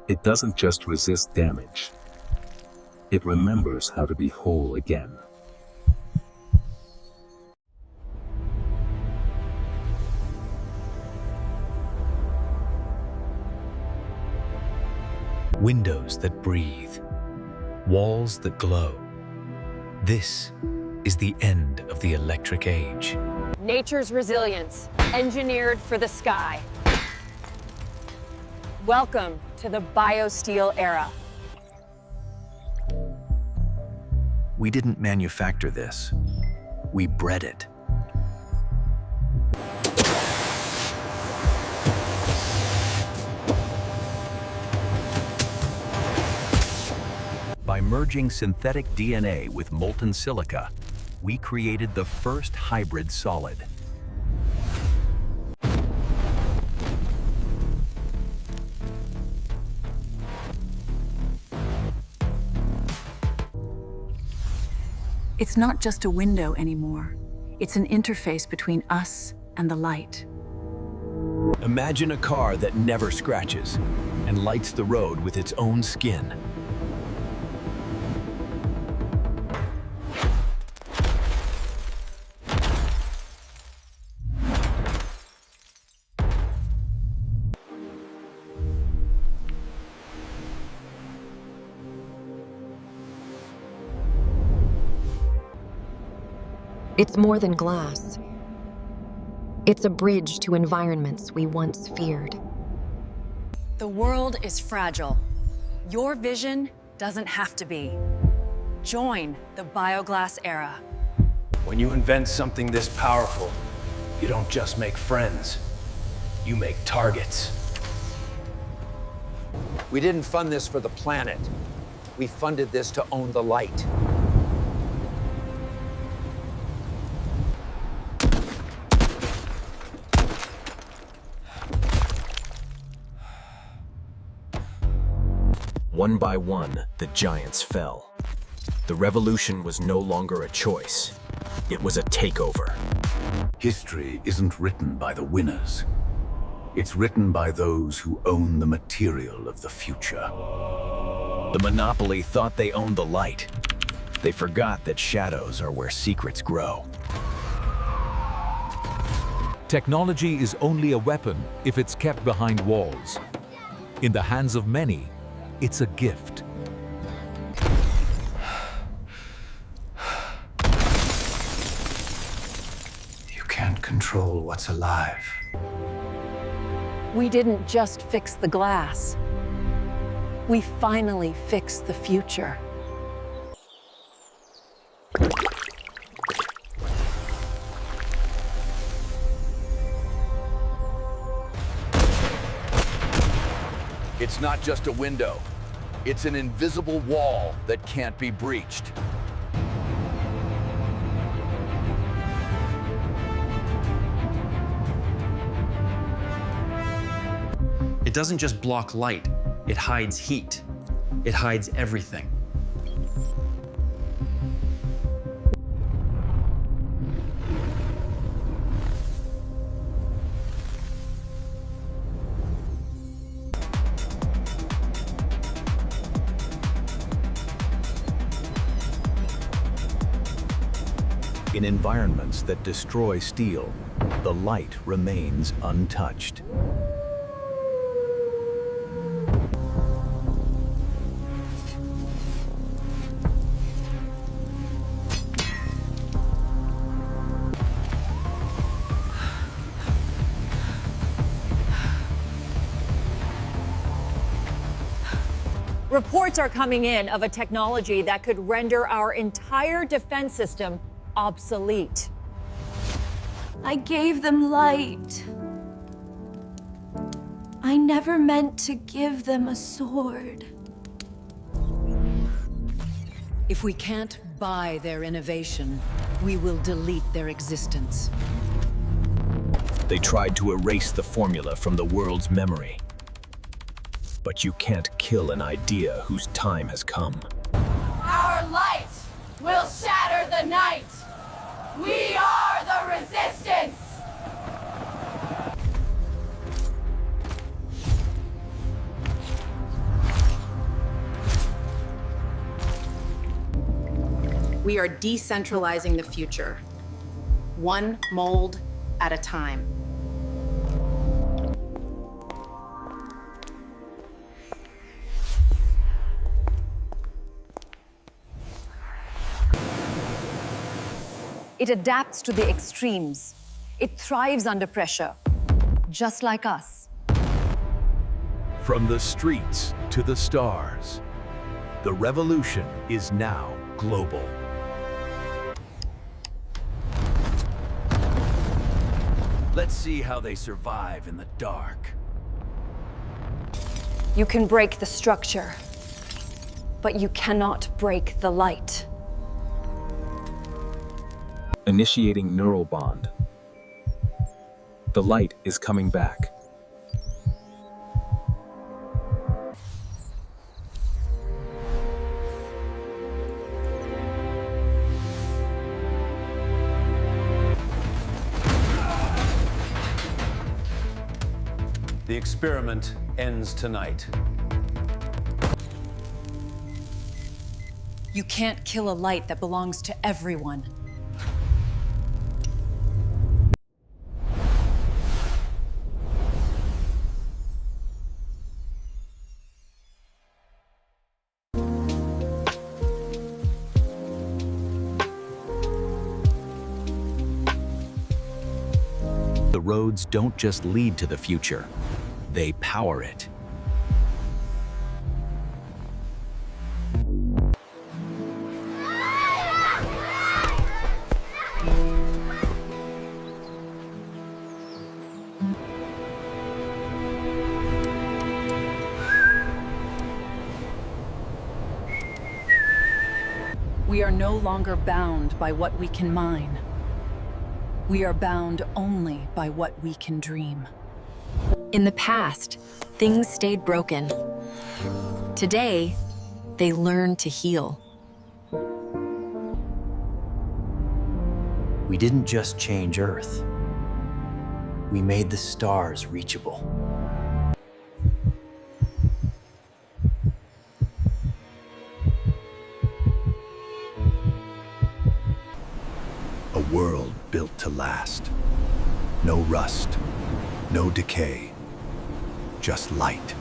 It doesn't just resist damage. It remembers how to be whole again. Windows that breathe, walls that glow. This is the end of the electric age. Nature's resilience, engineered for the sky. Welcome to the biosteel era. We didn't manufacture this. We bred it. By merging synthetic DNA with molten silica, we created the first hybrid solid. It's not just a window anymore. It's an interface between us and the light. Imagine a car that never scratches and lights the road with its own skin. It's more than glass. It's a bridge to environments we once feared. The world is fragile. Your vision doesn't have to be. Join the bioglass era. When you invent something this powerful, you don't just make friends, you make targets. We didn't fund this for the planet. We funded this to own the light. One by one, the giants fell. The revolution was no longer a choice. It was a takeover. History isn't written by the winners. It's written by those who own the material of the future. The monopoly thought they owned the light. They forgot that shadows are where secrets grow. Technology is only a weapon if it's kept behind walls. In the hands of many, it's a gift. You can't control what's alive. We didn't just fix the glass. We finally fixed the future. It's not just a window. It's an invisible wall that can't be breached. It doesn't just block light, it hides heat. It hides everything. In environments that destroy steel, the light remains untouched. Reports are coming in of a technology that could render our entire defense system obsolete. I gave them light. I never meant to give them a sword. If we can't buy their innovation, we will delete their existence. They tried to erase the formula from the world's memory. But you can't kill an idea whose time has come. Our light will shatter the night. We are the resistance. we are decentralizing the future, one mold at a time. It adapts to the extremes. It thrives under pressure, just like us. From the streets to the stars, the revolution is now global. Let's see how they survive in the dark. You can break the structure, but you cannot break the light. Initiating neural bond. The light is coming back. The experiment ends tonight. You can't kill a light that belongs to everyone. The roads don't just lead to the future, they power it. We are no longer bound by what we can mine. We are bound only by what we can dream. In the past, things stayed broken. Today, they learn to heal. We didn't just change Earth. We made the stars reachable. A world built to last. No rust, no decay, just light.